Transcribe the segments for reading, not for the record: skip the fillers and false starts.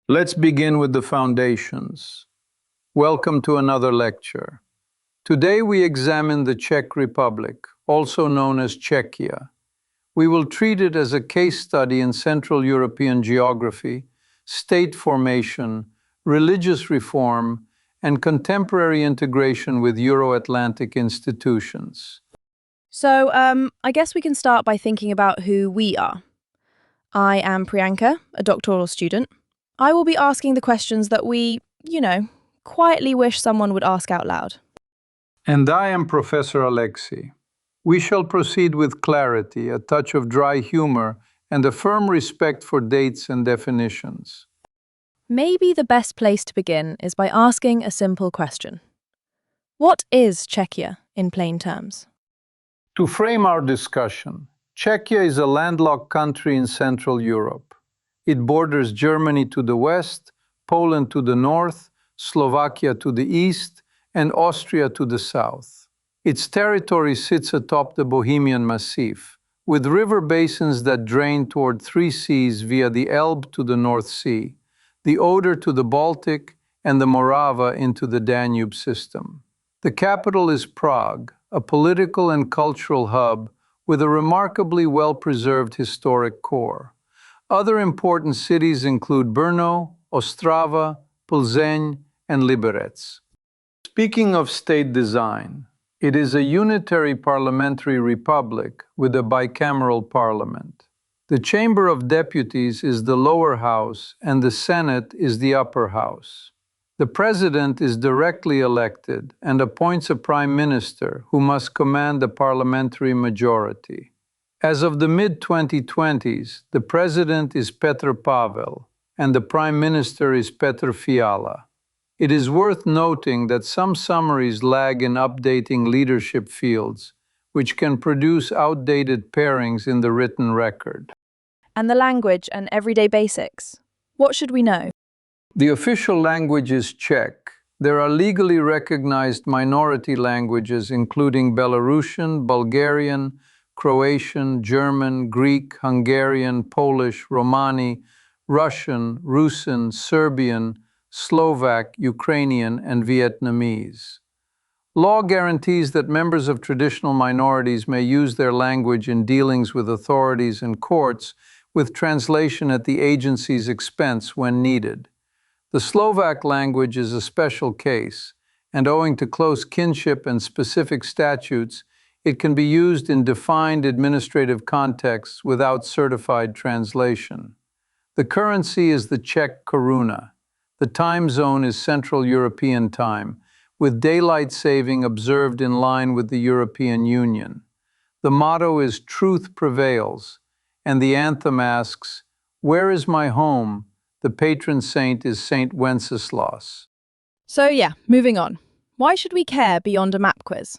Let's begin with the foundations. Welcome to another lecture. Today we examine the Czech Republic, also known as Czechia. We will treat it as a case study in Central European geography, state formation, religious reform, and contemporary integration with Euro-Atlantic institutions. So, I guess we can start by thinking about who we are. I am Priyanka, a doctoral student. I will be asking the questions that we, quietly wish someone would ask out loud. And I am Professor Alexei. We shall proceed with clarity, a touch of dry humor, and a firm respect for dates and definitions. Maybe the best place to begin is by asking a simple question. What is Czechia, in plain terms? To frame our discussion, Czechia is a landlocked country in Central Europe. It borders Germany to the west, Poland to the north, Slovakia to the east, and Austria to the south. Its territory sits atop the Bohemian Massif, with river basins that drain toward three seas via the Elbe to the North Sea, the Oder to the Baltic, and the Morava into the Danube system. The capital is Prague, a political and cultural hub with a remarkably well-preserved historic core. Other important cities include Brno, Ostrava, Plzeň, and Liberec. Speaking of state design, it is a unitary parliamentary republic with a bicameral parliament. The Chamber of Deputies is the lower house and the Senate is the upper house. The president is directly elected and appoints a prime minister who must command the parliamentary majority. As of the mid-2020s, the president is Petr Pavel and the prime minister is Petr Fiala. It is worth noting that some summaries lag in updating leadership fields, which can produce outdated pairings in the written record. And the language and everyday basics. What should we know? The official language is Czech. There are legally recognized minority languages including Belarusian, Bulgarian, Croatian, German, Greek, Hungarian, Polish, Romani, Russian, Rusin, Serbian, Slovak, Ukrainian, and Vietnamese. Law guarantees that members of traditional minorities may use their language in dealings with authorities and courts, with translation at the agency's expense when needed. The Slovak language is a special case, and owing to close kinship and specific statutes, it can be used in defined administrative contexts without certified translation. The currency is the Czech koruna. The time zone is Central European time, with daylight saving observed in line with the European Union. The motto is "Truth Prevails," and the anthem asks, "Where is my home?" The patron saint is Saint Wenceslas. So moving on. Why should we care beyond a map quiz?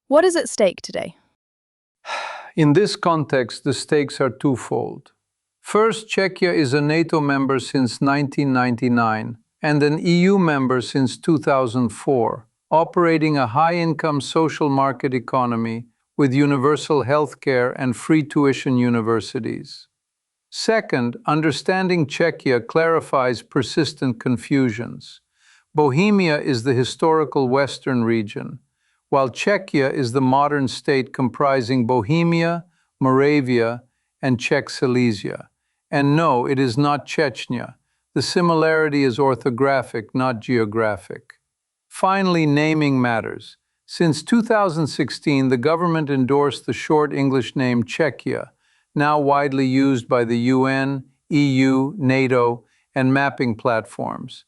What is at stake today? In this context, the stakes are twofold. First, Czechia is a NATO member since 1999 and an EU member since 2004, operating a high-income social market economy with universal healthcare and free tuition universities. Second, understanding Czechia clarifies persistent confusions. Bohemia is the historical western region, while Czechia is the modern state comprising Bohemia, Moravia, and Czech Silesia. And no, it is not Chechnya. The similarity is orthographic, not geographic. Finally, naming matters. Since 2016, the government endorsed the short English name Czechia, now widely used by the UN, EU, NATO, and mapping platforms,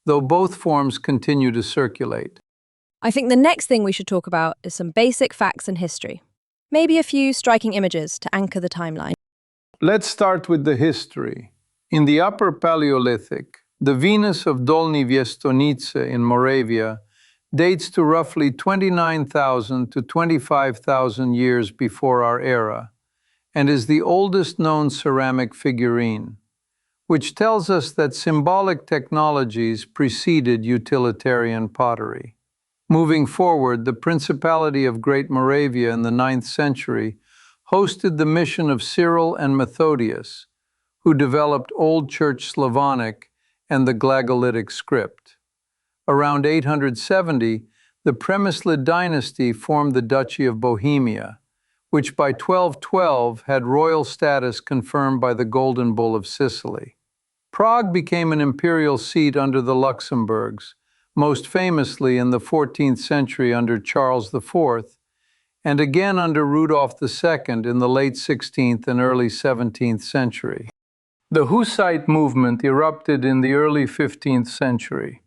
though both forms continue to circulate. I think the next thing we should talk about is some basic facts and history. Maybe a few striking images to anchor the timeline. Let's start with the history. In the Upper Paleolithic, the Venus of Dolní Věstonice in Moravia dates to roughly 29,000 to 25,000 years before our era, and is the oldest known ceramic figurine, which tells us that symbolic technologies preceded utilitarian pottery. Moving forward, the Principality of Great Moravia in the 9th century hosted the mission of Cyril and Methodius, who developed Old Church Slavonic and the Glagolitic script. Around 870, the Premyslid dynasty formed the Duchy of Bohemia, which by 1212 had royal status confirmed by the Golden Bull of Sicily. Prague became an imperial seat under the Luxembourgs, most famously in the 14th century under Charles IV, and again under Rudolf II in the late 16th and early 17th century. The Hussite movement erupted in the early 15th century.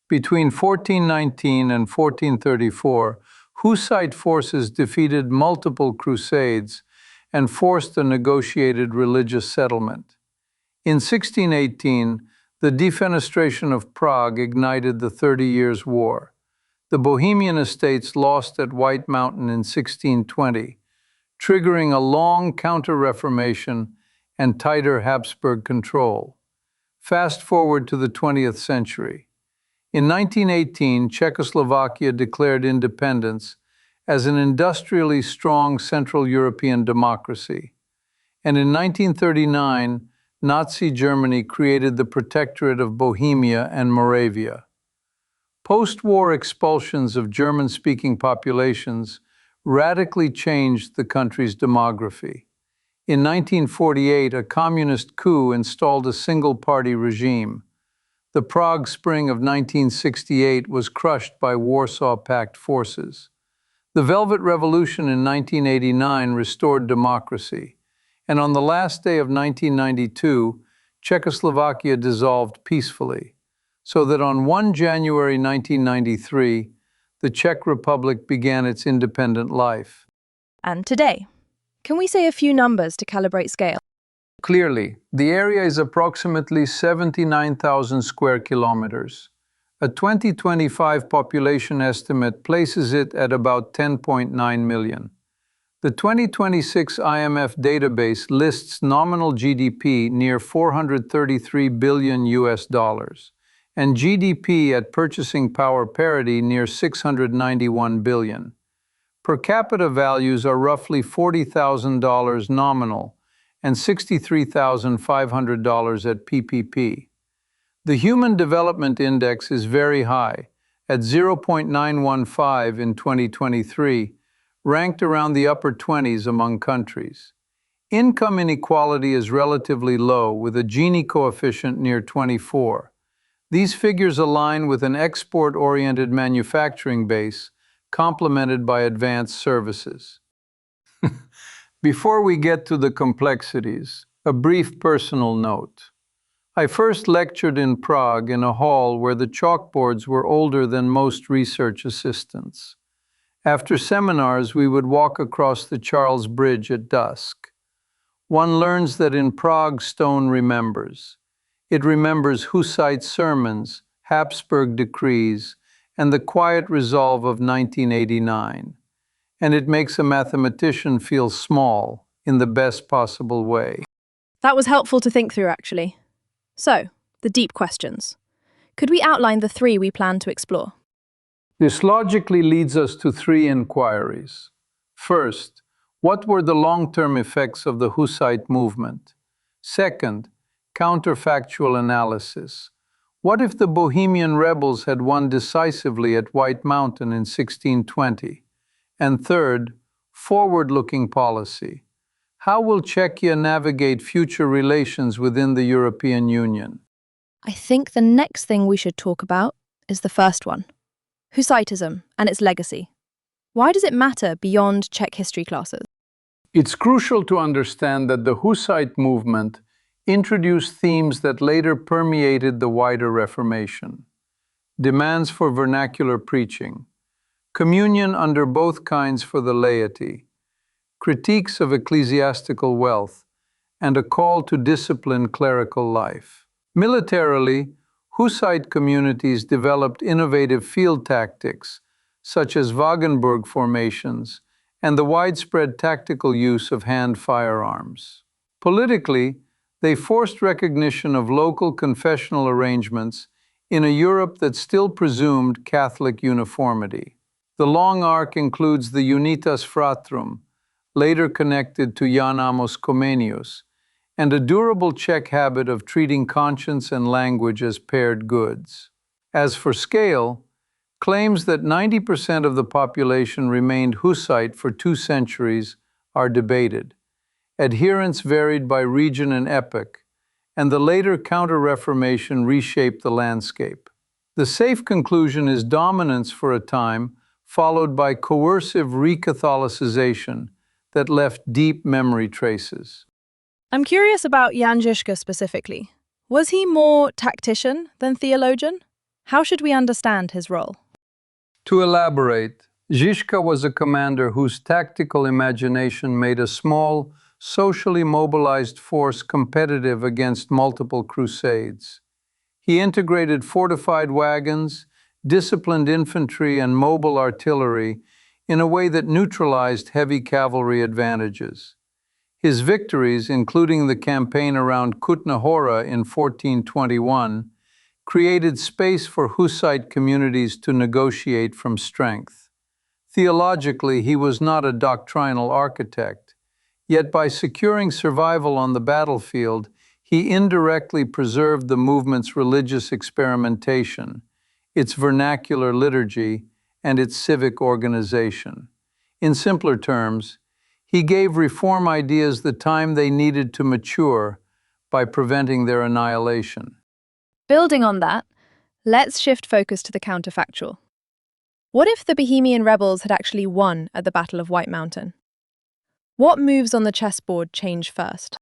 Between 1419 and 1434, Hussite forces defeated multiple crusades and forced a negotiated religious settlement. In 1618, the defenestration of Prague ignited the 30 Years' War. The Bohemian estates lost at White Mountain in 1620, triggering a long counter-reformation and tighter Habsburg control. Fast forward to the 20th century. In 1918, Czechoslovakia declared independence as an industrially strong Central European democracy. And in 1939, Nazi Germany created the Protectorate of Bohemia and Moravia. Post-war expulsions of German-speaking populations radically changed the country's demography. In 1948, a communist coup installed a single-party regime. The Prague Spring of 1968 was crushed by Warsaw Pact forces. The Velvet Revolution in 1989 restored democracy, and on the last day of 1992, Czechoslovakia dissolved peacefully, so that on 1 January 1993, the Czech Republic began its independent life. And today, can we say a few numbers to calibrate scale? Clearly, the area is approximately 79,000 square kilometers. A 2025 population estimate places it at about 10.9 million. The 2026 IMF database lists nominal GDP near 433 billion US dollars, and GDP at purchasing power parity near 691 billion. Per capita values are roughly $40,000 nominal and $63,500 at PPP. The Human Development Index is very high, at 0.915 in 2023, ranked around the upper 20s among countries. Income inequality is relatively low, with a Gini coefficient near 24. These figures align with an export-oriented manufacturing base, complemented by advanced services. Before we get to the complexities, a brief personal note. I first lectured in Prague in a hall where the chalkboards were older than most research assistants. After seminars, we would walk across the Charles Bridge at dusk. One learns that in Prague, stone remembers. It remembers Hussite sermons, Habsburg decrees, and the quiet resolve of 1989. And it makes a mathematician feel small in the best possible way. That was helpful to think through, actually. So, the deep questions. Could we outline the three we plan to explore? This logically leads us to three inquiries. First, what were the long-term effects of the Hussite movement? Second, counterfactual analysis. What if the Bohemian rebels had won decisively at White Mountain in 1620? And third, forward-looking policy. How will Czechia navigate future relations within the European Union? I think the next thing we should talk about is the first one. Hussitism and its legacy. Why does it matter beyond Czech history classes? It's crucial to understand that the Hussite movement introduced themes that later permeated the wider Reformation. Demands for vernacular preaching, communion under both kinds for the laity, critiques of ecclesiastical wealth, and a call to discipline clerical life. Militarily, Hussite communities developed innovative field tactics, such as Wagenburg formations, and the widespread tactical use of hand firearms. Politically, they forced recognition of local confessional arrangements in a Europe that still presumed Catholic uniformity. The long arc includes the Unitas Fratrum, later connected to Jan Amos Comenius, and a durable Czech habit of treating conscience and language as paired goods. As for scale, claims that 90% of the population remained Hussite for 2 centuries are debated. Adherents varied by region and epoch, and the later Counter-Reformation reshaped the landscape. The safe conclusion is dominance for a time, followed by coercive re-Catholicization that left deep memory traces. I'm curious about Jan Žižka specifically. Was he more tactician than theologian? How should we understand his role? To elaborate, Žižka was a commander whose tactical imagination made a small, socially mobilized force competitive against multiple crusades. He integrated fortified wagons, disciplined infantry, and mobile artillery in a way that neutralized heavy cavalry advantages. His victories, including the campaign around Kutná Hora in 1421, created space for Hussite communities to negotiate from strength. Theologically, he was not a doctrinal architect, yet by securing survival on the battlefield, he indirectly preserved the movement's religious experimentation, its vernacular liturgy, and its civic organization. In simpler terms, he gave reform ideas the time they needed to mature by preventing their annihilation. Building on that, let's shift focus to the counterfactual. What if the Bohemian rebels had actually won at the Battle of White Mountain? What moves on the chessboard change first?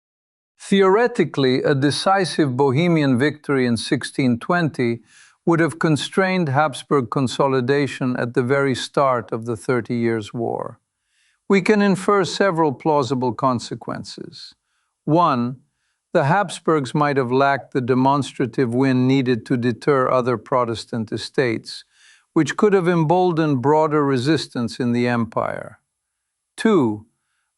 Theoretically, a decisive Bohemian victory in 1620 would have constrained Habsburg consolidation at the very start of the 30 Years' War. We can infer several plausible consequences. 1. The Habsburgs might have lacked the demonstrative win needed to deter other Protestant estates, which could have emboldened broader resistance in the empire. 2.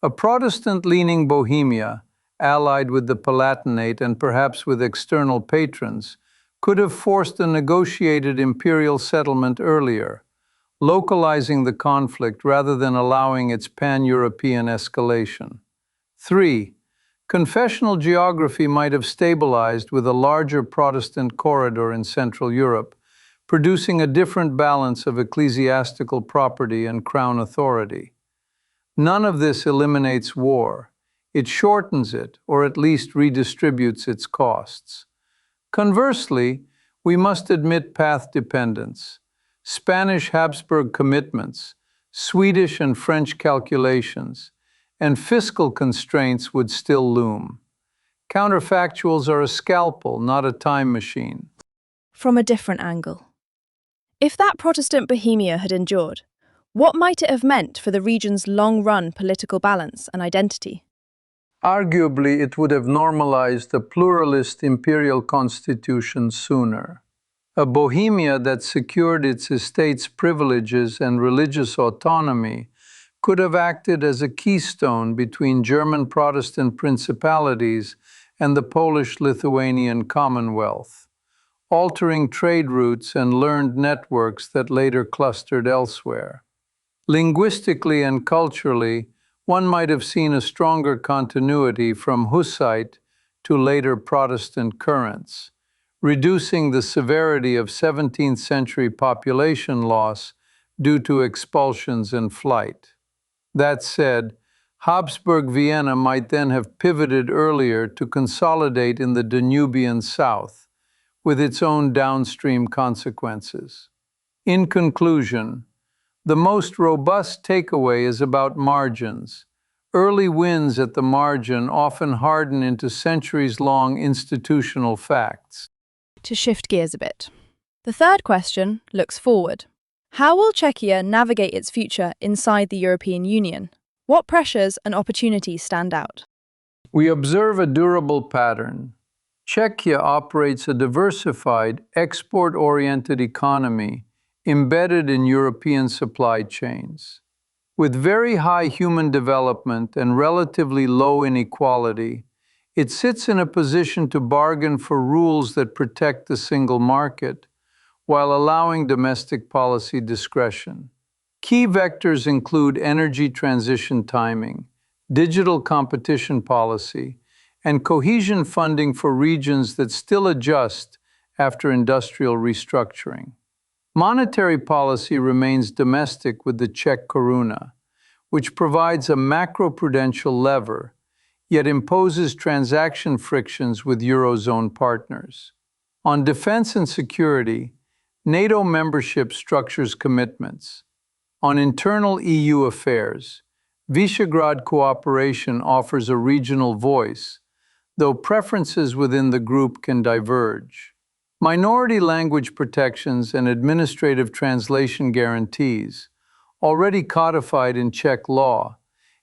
A Protestant-leaning Bohemia, allied with the Palatinate and perhaps with external patrons, could have forced a negotiated imperial settlement earlier, localizing the conflict rather than allowing its pan-European escalation. 3. Confessional geography might have stabilized with a larger Protestant corridor in Central Europe, producing a different balance of ecclesiastical property and crown authority. None of this eliminates war. It shortens it, or at least redistributes its costs. Conversely, we must admit path dependence. Spanish Habsburg commitments, Swedish and French calculations, and fiscal constraints would still loom. Counterfactuals are a scalpel, not a time machine. From a different angle. If that Protestant Bohemia had endured, what might it have meant for the region's long-run political balance and identity? Arguably, it would have normalized a pluralist imperial constitution sooner. A Bohemia that secured its estate's privileges and religious autonomy could have acted as a keystone between German Protestant principalities and the Polish-Lithuanian Commonwealth, altering trade routes and learned networks that later clustered elsewhere. Linguistically and culturally, one might have seen a stronger continuity from Hussite to later Protestant currents, reducing the severity of 17th century population loss due to expulsions and flight. That said, Habsburg Vienna might then have pivoted earlier to consolidate in the Danubian south, with its own downstream consequences. In conclusion, the most robust takeaway is about margins. Early wins at the margin often harden into centuries-long institutional facts. To shift gears a bit. The third question looks forward. How will Czechia navigate its future inside the European Union? What pressures and opportunities stand out? We observe a durable pattern. Czechia operates a diversified, export-oriented economy embedded in European supply chains. With very high human development and relatively low inequality, it sits in a position to bargain for rules that protect the single market, while allowing domestic policy discretion. Key vectors include energy transition timing, digital competition policy, and cohesion funding for regions that still adjust after industrial restructuring. Monetary policy remains domestic with the Czech koruna, which provides a macroprudential lever, yet imposes transaction frictions with Eurozone partners. On defense and security, NATO membership structures commitments. On internal EU affairs, Visegrad cooperation offers a regional voice, though preferences within the group can diverge. Minority language protections and administrative translation guarantees, already codified in Czech law,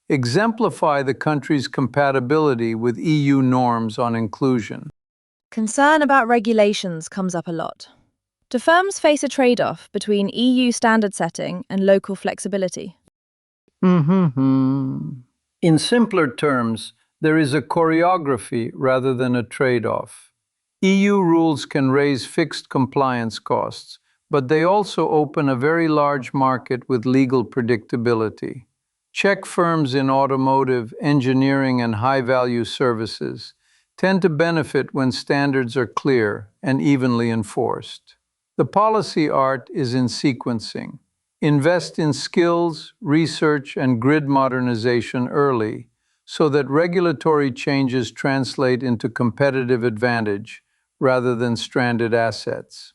exemplify the country's compatibility with EU norms on inclusion. Concern about regulations comes up a lot. Do firms face a trade-off between EU standard setting and local flexibility? In simpler terms, there is a choreography rather than a trade-off. EU rules can raise fixed compliance costs, but they also open a very large market with legal predictability. Czech firms in automotive, engineering, and high-value services tend to benefit when standards are clear and evenly enforced. The policy art is in sequencing. Invest in skills, research, and grid modernization early so that regulatory changes translate into competitive advantage rather than stranded assets.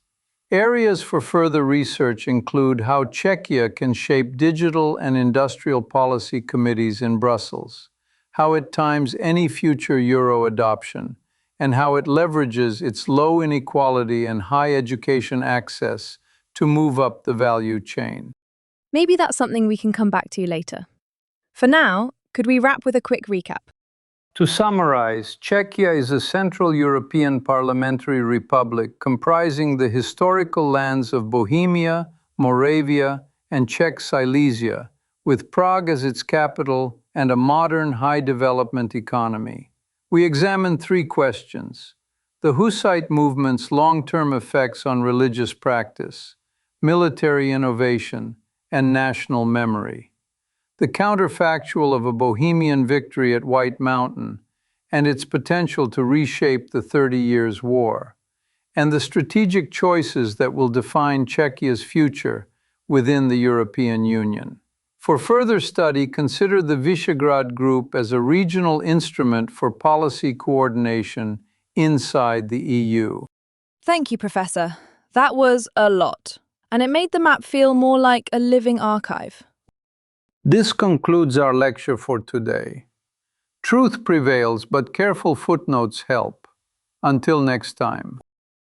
Areas for further research include how Czechia can shape digital and industrial policy committees in Brussels, how it times any future euro adoption, and how it leverages its low inequality and high education access to move up the value chain. Maybe that's something we can come back to later. For now, could we wrap with a quick recap? To summarize, Czechia is a Central European parliamentary republic comprising the historical lands of Bohemia, Moravia, and Czech Silesia, with Prague as its capital and a modern high-development economy. We examined 3 questions: the Hussite movement's long-term effects on religious practice, military innovation, and national memory, the counterfactual of a Bohemian victory at White Mountain and its potential to reshape the 30 Years' War, and the strategic choices that will define Czechia's future within the European Union. For further study, consider the Visegrad Group as a regional instrument for policy coordination inside the EU. Thank you, Professor. That was a lot, and it made the map feel more like a living archive. This concludes our lecture for today. Truth prevails, but careful footnotes help. Until next time.